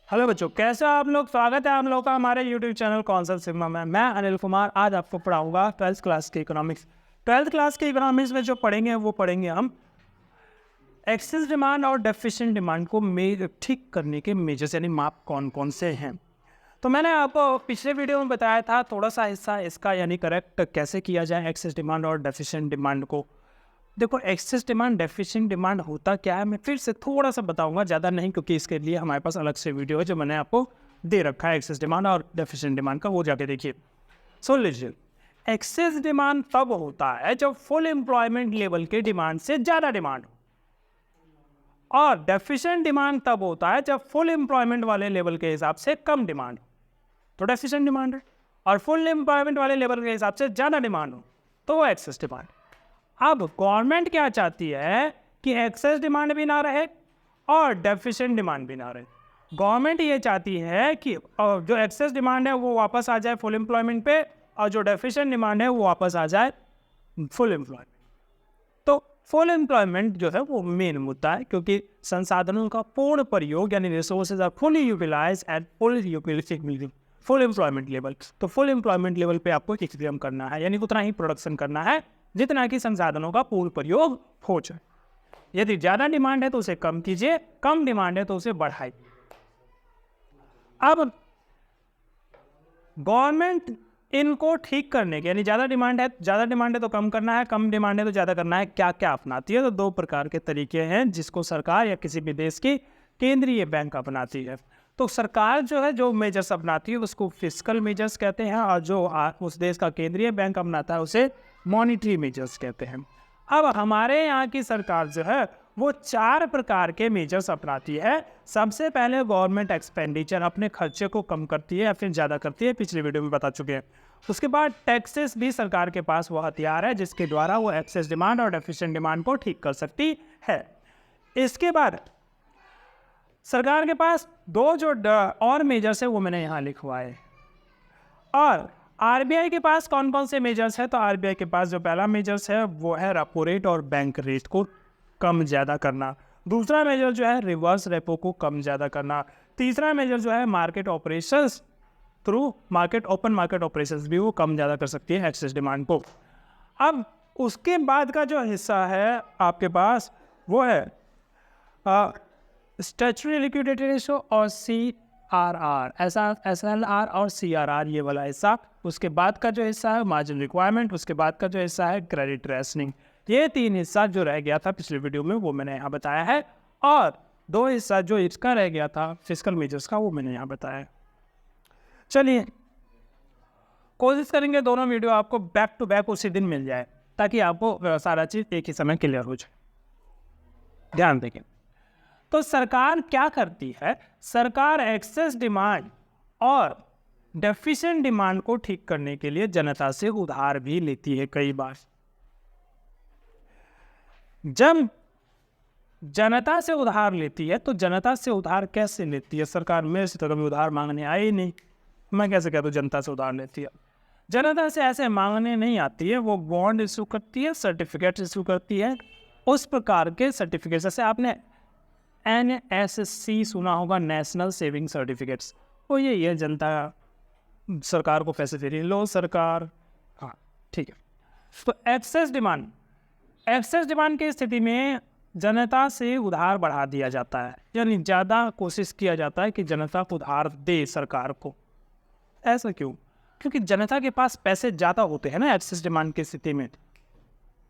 Hello बच्चों, कैसे हो आप लोग। स्वागत है आप लोगों का हमारे यूट्यूब चैनल कॉन्सेप्ट सिग्मा में। मैं अनिल कुमार आज आपको पढ़ाऊंगा 12th क्लास के इकोनॉमिक्स। 12th क्लास के इकोनॉमिक्स में जो पढ़ेंगे वो पढ़ेंगे हम एक्सेस डिमांड और डेफिशिएंट डिमांड को ठीक करने के मेजर्स यानी माप कौन कौन से हैं। तो मैंने आपको पिछले वीडियो में बताया था थोड़ा सा हिस्सा इसका, यानी करेक्ट कैसे किया जाए एक्सेस डिमांड और डेफिशिएंट डिमांड को। देखो, एक्सेस डिमांड डेफिशिएंट डिमांड होता क्या है, मैं फिर से थोड़ा सा बताऊंगा, ज़्यादा नहीं, क्योंकि इसके लिए हमारे पास अलग से वीडियो है जो मैंने आपको दे रखा है एक्सेस डिमांड और डेफिशिएंट डिमांड का, वो जाके देखिए। सो लीजिए, एक्सेस डिमांड तब होता है जब फुल एम्प्लॉयमेंट लेवल के डिमांड से ज़्यादा डिमांड हो, और डेफिशिएंट डिमांड तब होता है जब फुल एम्प्लॉयमेंट वाले लेवल के हिसाब से कम डिमांड हो, तो डेफिशिएंट डिमांड है। और फुल एम्प्लॉयमेंट वाले लेवल के हिसाब से ज़्यादा डिमांड हो तो वो एक्सेस डिमांड। अब गवर्नमेंट क्या चाहती है कि एक्सेस डिमांड भी ना रहे और डेफिशिएंट डिमांड भी ना रहे। गवर्नमेंट ये चाहती है कि जो एक्सेस डिमांड है वो वापस आ जाए फुल एम्प्लॉयमेंट पे, और जो डेफिशिएंट डिमांड है वो वापस आ जाए फुल एम्प्लॉयमेंट। तो फुल एम्प्लॉयमेंट जो है वो मेन मुद्दा है, क्योंकि संसाधनों का पूर्ण प्रयोग यानी resources are fully utilize at full employment level. तो फुल एम्प्लॉयमेंट लेवल पे आपको इक्विलिब्रियम करना है, यानी उतना ही प्रोडक्शन करना है जितना कि संसाधनों का पूर्ण प्रयोग हो जाए। यदि ज़्यादा डिमांड है तो उसे कम कीजिए, कम डिमांड है तो उसे बढ़ाइए। अब गवर्नमेंट इनको ठीक करने के, यानी ज़्यादा डिमांड है तो कम करना है, कम डिमांड है तो ज़्यादा करना है, क्या क्या अपनाती है। तो दो प्रकार के तरीके हैं जिसको सरकार या किसी भी देश की केंद्रीय बैंक अपनाती है। तो सरकार जो है जो मेजर्स अपनाती है उसको फिस्कल मेजर्स कहते हैं, और जो उस देश का केंद्रीय बैंक अपनाता है उसे मॉनिटरी मेजर्स कहते हैं। अब हमारे यहाँ की सरकार जो है वो 4 प्रकार के मेजर्स अपनाती है। सबसे पहले गवर्नमेंट एक्सपेंडिचर, अपने खर्चे को कम करती है या फिर ज़्यादा करती है, पिछले वीडियो में बता चुके हैं। उसके बाद टैक्सेस भी सरकार के पास वो हथियार है जिसके द्वारा वो एक्सेस डिमांड और डेफिशिएंट डिमांड को ठीक कर सकती है। इसके बाद सरकार के पास दो जो और मेजर्स है वो मैंने यहाँ लिखवाए। और आरबीआई के पास कौन कौन से मेजर्स है, तो आरबीआई के पास जो पहला मेजर्स है वो है रेपो रेट और बैंक रेट को कम ज़्यादा करना। दूसरा मेजर जो है रिवर्स रेपो को कम ज़्यादा करना। तीसरा मेजर जो है market operations through open market operations भी वो कम ज़्यादा कर सकती है एक्सेस डिमांड को। अब उसके बाद का जो हिस्सा है आपके पास वो है स्टैट्यूटरी लिक्विडिटी रेशियो और CRR, ऐसा SLR और CRR, ये वाला हिस्सा। उसके बाद का जो हिस्सा है मार्जिन रिक्वायरमेंट, उसके बाद का जो हिस्सा है क्रेडिट रेशनिंग। ये 3 हिस्सा जो रह गया था पिछले वीडियो में वो मैंने यहाँ बताया है, और 2 हिस्सा जो इसका रह गया था फिस्कल मेजर्स का वो मैंने यहाँ बताया। चलिए कोशिश करेंगे दोनों वीडियो आपको बैक टू बैक उसी दिन मिल जाए, ताकि आपको सारा चीज़ एक ही समय क्लियर हो जाए। ध्यान देंगे तो सरकार क्या करती है, सरकार एक्सेस डिमांड और डेफिशिएंट डिमांड को ठीक करने के लिए जनता से उधार भी लेती है कई बार। जब जनता से उधार लेती है तो जनता से उधार कैसे लेती है सरकार? मेरे से तो कभी उधार मांगने आई नहीं, मैं कैसे कहता हूँ जनता से उधार लेती है। जनता से ऐसे मांगने नहीं आती है, वो बॉन्ड इशू करती है, सर्टिफिकेट इशू करती है। उस प्रकार के सर्टिफिकेट, जैसे आपने NSC सुना होगा, नेशनल सेविंग सर्टिफिकेट्स, वो यही है, जनता सरकार को पैसे दे रही है, लो सरकार, हाँ ठीक है। तो एक्सेस डिमांड की स्थिति में जनता से उधार बढ़ा दिया जाता है, यानी ज़्यादा कोशिश किया जाता है कि जनता को उधार दे सरकार को। ऐसा क्यों? क्योंकि जनता के पास पैसे ज़्यादा होते हैं ना एक्सेस डिमांड की स्थिति में।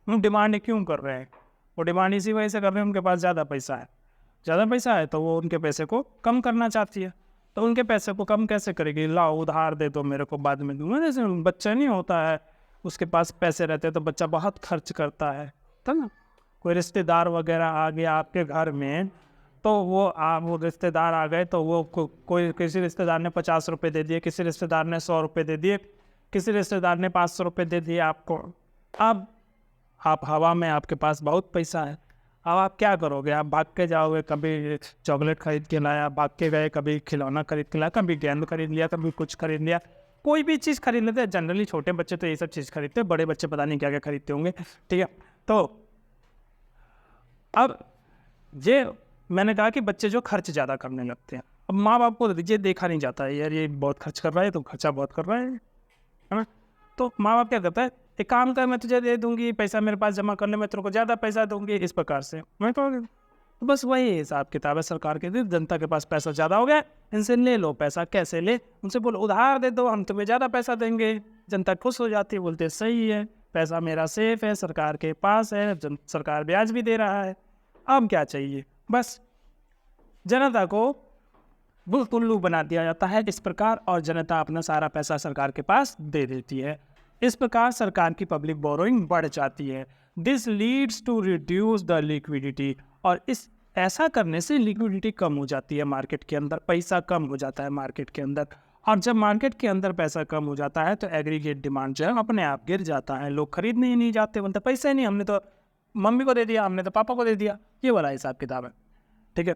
हम डिमांड क्यों कर रहे हैं? वो डिमांड इसी वजह से कर रहे हैं, उनके पास ज़्यादा पैसा है तो वो उनके पैसे को कम करना चाहती है। तो उनके पैसे को कम कैसे करेगी? लाओ उधार दे दो मेरे को, बाद में दूंगा। जैसे बच्चा नहीं होता है, उसके पास पैसे रहते हैं तो बच्चा बहुत खर्च करता है, तो ना कोई रिश्तेदार वगैरह आ गया आपके घर में, तो वो रिश्तेदार आ गए तो वो कोई किसी रिश्तेदार ने 50 रुपये दे दिए, किसी रिश्तेदार ने 100 रुपये दे दिए, किसी रिश्तेदार ने 500 रुपये दे दिए आपको। अब आप हवा में, आपके पास बहुत पैसा है, अब आप क्या करोगे? आप भाग के जाओगे, कभी चॉकलेट खरीद के लाया, भाग के गए, कभी खिलौना खरीद के लाया, कभी गेंद खरीद लिया, कभी कुछ खरीद लिया, कोई भी चीज़ खरीद लेते हैं। जनरली छोटे बच्चे तो ये सब चीज़ खरीदते हैं, बड़े बच्चे पता नहीं क्या क्या खरीदते होंगे, ठीक है। तो अब ये मैंने कहा कि बच्चे जो खर्च ज़्यादा करने लगते हैं, अब माँ बाप को दीजिए, देखा नहीं जाता है यार ये बहुत खर्च कर रहा है, तो खर्चा बहुत कर रहा है ना। तो माँ बाप क्या करता है, एक काम कर, मैं तुझे दे दूंगी पैसा, मेरे पास जमा करने में तेरे को ज़्यादा पैसा दूंगी, इस प्रकार से मैं तो बस वही हिसाब किताब है सरकार के लिए। जनता के पास पैसा ज़्यादा हो गया, इनसे ले लो पैसा, कैसे ले, उनसे बोलो उधार दे दो, हम तुम्हें ज़्यादा पैसा देंगे। जनता खुश हो जाती है, बोलते सही है, पैसा मेरा सेफ है, सरकार के पास है, सरकार ब्याज भी दे रहा है, अब क्या चाहिए। बस जनता को बुलकुल्लू बना दिया जाता है इस प्रकार, और जनता अपना सारा पैसा सरकार के पास दे देती है। इस प्रकार सरकार की पब्लिक बोरोइंग बढ़ जाती है। This leads to reduce the liquidity, और इस ऐसा करने से लिक्विडिटी कम हो जाती है मार्केट के अंदर, पैसा कम हो जाता है मार्केट के अंदर। और जब मार्केट के अंदर पैसा कम हो जाता है तो एग्रीगेट डिमांड जो है अपने आप गिर जाता है, लोग खरीदने ही नहीं जाते, बोलते पैसा ही नहीं, हमने तो मम्मी को दे दिया, हमने तो पापा को दे दिया, ये वाला हिसाब किताब है। ठीक है,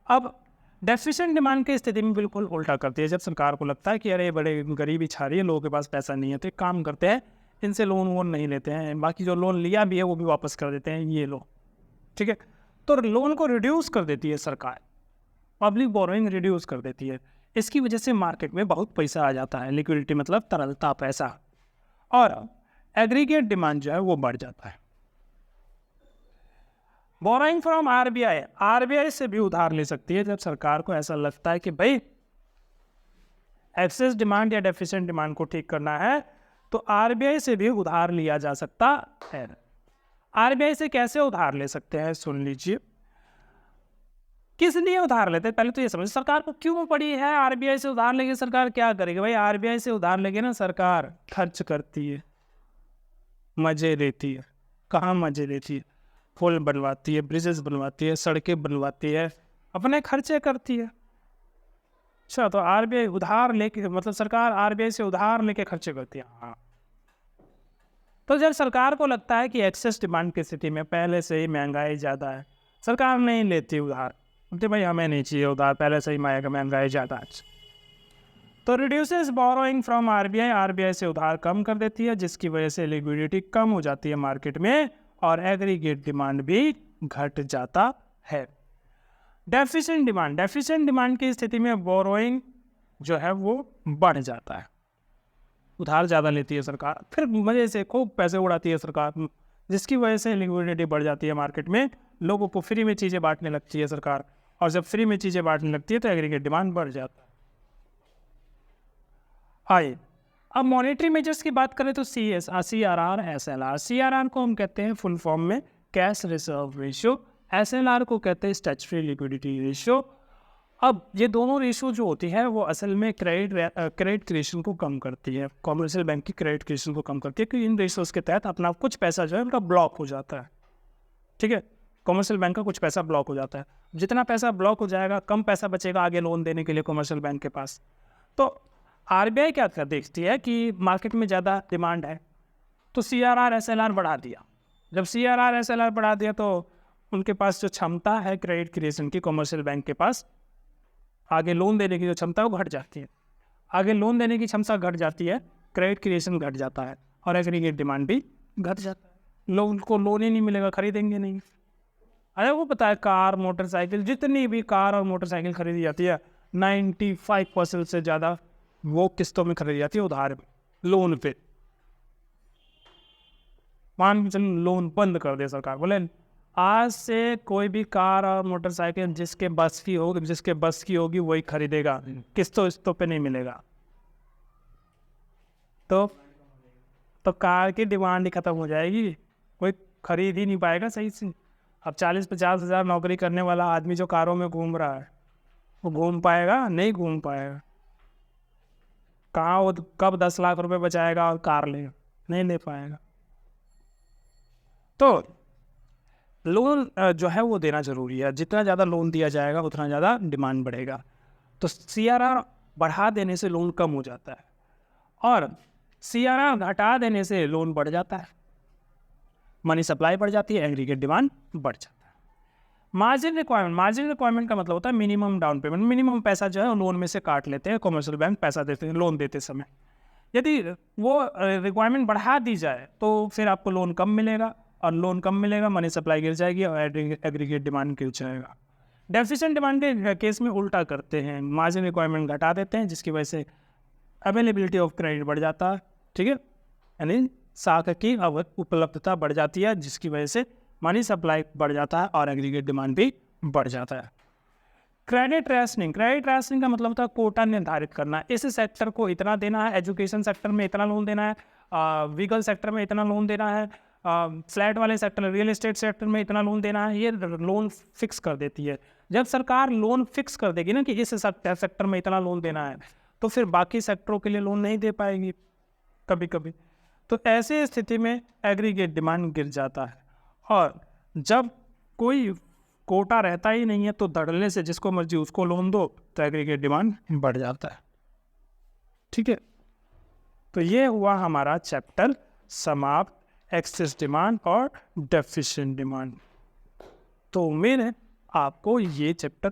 अब डेफिशिएंट डिमांड की स्थिति में बिल्कुल उल्टा करती है। जब सरकार को लगता है कि अरे बड़े गरीबी छा रही है, लोगों के पास पैसा नहीं है, तो एक काम करते हैं, इनसे लोन वोन नहीं लेते हैं, बाकी जो लोन लिया भी है वो भी वापस कर देते हैं, ये लो। ठीक है, तो लोन को रिड्यूस कर देती है सरकार, पब्लिक बोरोइंग रिड्यूस कर देती है। इसकी वजह से मार्केट में बहुत पैसा आ जाता है, लिक्विडिटी मतलब तरलता, पैसा, और एग्रीगेट डिमांड जो है वो बढ़ जाता है। बोरोइंग फ्रॉम आरबीआई, आरबीआई से भी उधार ले सकती है जब सरकार को ऐसा लगता है कि भाई एक्सेस डिमांड या डेफिशिएंट डिमांड को ठीक करना है, तो आरबीआई से भी उधार लिया जा सकता है। आरबीआई से कैसे उधार ले सकते हैं, सुन लीजिए। किस लिए उधार लेते हैं, पहले तो ये समझ, सरकार को क्यों पड़ी है आरबीआई से उधार लेके सरकार क्या करेगी। भाई आरबीआई से उधार लेके ना सरकार खर्च करती है, मजे लेती है। कहाँ मजे लेती है, पुल बनवाती है, ब्रिजेस बनवाती है, सड़कें बनवाती है, अपने खर्चे करती है। अच्छा, तो आरबीआई उधार लेके, मतलब सरकार आरबीआई से उधार लेके खर्चे करती है। हाँ, तो जब सरकार को लगता है कि एक्सेस डिमांड की स्थिति में पहले से ही महंगाई ज़्यादा है, सरकार नहीं लेती उधार, बोलते भाई हमें नहीं चाहिए उधार, पहले से ही महंगाई ज़्यादा है, तो reduces borrowing from RBI, RBI से उधार कम कर देती है, जिसकी वजह से लिक्विडिटी कम हो जाती है मार्केट में, और एग्रीगेट डिमांड भी घट जाता है। डेफिशिएंट डिमांड, डेफिशिएंट डिमांड की स्थिति में बोरोइंग जो है वो बढ़ जाता है, उधार ज़्यादा लेती है सरकार, फिर मजे से खूब पैसे उड़ाती है सरकार, जिसकी वजह से लिक्विडिटी बढ़ जाती है मार्केट में, लोगों को फ्री में चीज़ें बांटने लगती है सरकार, और जब फ्री में चीज़ें बांटने लगती है तो एग्रीगेट डिमांड बढ़ जाता है। आइए अब मॉनेटरी मेजर्स की बात करें तो CRR, SLR, CRR को हम कहते हैं फुल फॉर्म में कैश रिजर्व रेशियो, SLR को कहते हैं स्टैट्यूटरी लिक्विडिटी रेशियो। अब ये दोनों रेशियो जो होती है वो असल में क्रेडिट क्रिएशन को कम करती है, कॉमर्शियल बैंक की क्रेडिट क्रिएशन को कम करती है, क्योंकि इन रेशियोज के तहत अपना कुछ पैसा जो है उनका ब्लॉक हो जाता है। ठीक है, कॉमर्शियल बैंक का कुछ पैसा ब्लॉक हो जाता है, जितना पैसा ब्लॉक हो जाएगा कम पैसा बचेगा आगे लोन देने के लिए कॉमर्शियल बैंक के पास। तो आरबीआई क्या देखती है कि मार्केट में ज़्यादा डिमांड है, तो CRR SLR बढ़ा दिया। जब CRR SLR बढ़ा दिया तो उनके पास जो क्षमता है क्रेडिट क्रिएशन की, कॉमर्शियल बैंक के पास आगे लोन देने की जो क्षमता है वो घट जाती है। आगे लोन देने की क्षमता घट जाती है, क्रेडिट क्रिएशन घट जाता है, और एग्रीगेट डिमांड भी घट जाता है। लोगों को लोन ही नहीं मिलेगा, खरीदेंगे नहीं। अरे वो पता है, कार मोटरसाइकिल, जितनी भी कार और मोटरसाइकिल खरीदी जाती है 95% से ज़्यादा वो किस्तों में खरीदी जाती है, उधार में, लोन पे। मान के चलो लोन बंद कर दे सरकार, बोले आज से कोई भी कार और मोटरसाइकिल जिसके बस की होगी वही खरीदेगा, किस्तों पे नहीं मिलेगा, तो कार की डिमांड ही खत्म हो जाएगी, कोई खरीद ही नहीं पाएगा सही से। अब 40-50 हज़ार नौकरी करने वाला आदमी जो कारों में घूम रहा है, वो घूम पाएगा? नहीं घूम पाएगा। कहाँ वो कब 10 लाख रुपए बचाएगा और कार लेगा? नहीं ले पाएगा। तो लोन जो है वो देना ज़रूरी है, जितना ज़्यादा लोन दिया जाएगा उतना ज़्यादा डिमांड बढ़ेगा। तो CRR बढ़ा देने से लोन कम हो जाता है, और CRR घटा देने से लोन बढ़ जाता है, मनी सप्लाई बढ़ जाती है, एग्रीगेट डिमांड बढ़ जाता है। मार्जिन रिक्वायरमेंट का मतलब होता है मिनिमम डाउन पेमेंट, मिनिमम पैसा जो है लोन में से काट लेते हैं कमर्शियल बैंक, पैसा देते हैं लोन देते समय। यदि वो रिक्वायरमेंट बढ़ा दी जाए तो फिर आपको लोन कम मिलेगा, और लोन कम मिलेगा, मनी सप्लाई गिर जाएगी और एग्रीगेट डिमांड गिर जाएगा। डेफिशिएंट डिमांड के केस में उल्टा करते हैं, मार्जिन रिक्वायरमेंट घटा देते हैं, जिसकी वजह से अवेलेबिलिटी ऑफ क्रेडिट बढ़ जाता है, ठीक है, यानी साख की उपलब्धता बढ़ जाती है, जिसकी वजह से मनी सप्लाई बढ़ जाता है और एग्रीगेट डिमांड भी बढ़ जाता है। क्रेडिट रैशनिंग का मतलब होता है कोटा निर्धारित करना, इस सेक्टर को इतना देना है, एजुकेशन सेक्टर में इतना लोन देना है, व्हीकल सेक्टर में इतना लोन देना है, फ्लैट वाले सेक्टर, रियल एस्टेट सेक्टर में इतना लोन देना है, ये लोन फिक्स कर देती है। जब सरकार लोन फिक्स कर देगी ना कि इस सेक्टर में इतना लोन देना है, तो फिर बाकी सेक्टरों के लिए लोन नहीं दे पाएगी कभी कभी, तो ऐसी स्थिति में एग्रीगेट डिमांड गिर जाता है। और जब कोई कोटा रहता ही नहीं है तो धड़ल्ले से जिसको मर्जी उसको लोन दो, तो एग्रीगेट डिमांड बढ़ जाता है, ठीक है। तो ये हुआ हमारा चैप्टर समाप्त, एक्सेस डिमांड और डेफिशिएंट डिमांड। तो उम्मीद है आपको ये चैप्टर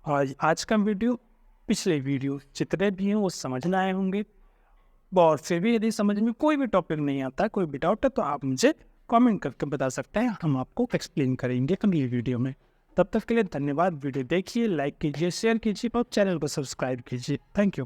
और आज का वीडियो, पिछले वीडियो जितने भी हैं वो समझ में आए होंगे। और फिर भी यदि समझ में कोई भी टॉपिक नहीं आता, कोई भी डाउट है, तो आप मुझे कमेंट करके बता सकते हैं, हम आपको एक्सप्लेन करेंगे अगली वीडियो में। तब तक के लिए धन्यवाद। वीडियो देखिए, लाइक कीजिए, शेयर कीजिए और चैनल को सब्सक्राइब कीजिए। Thank you.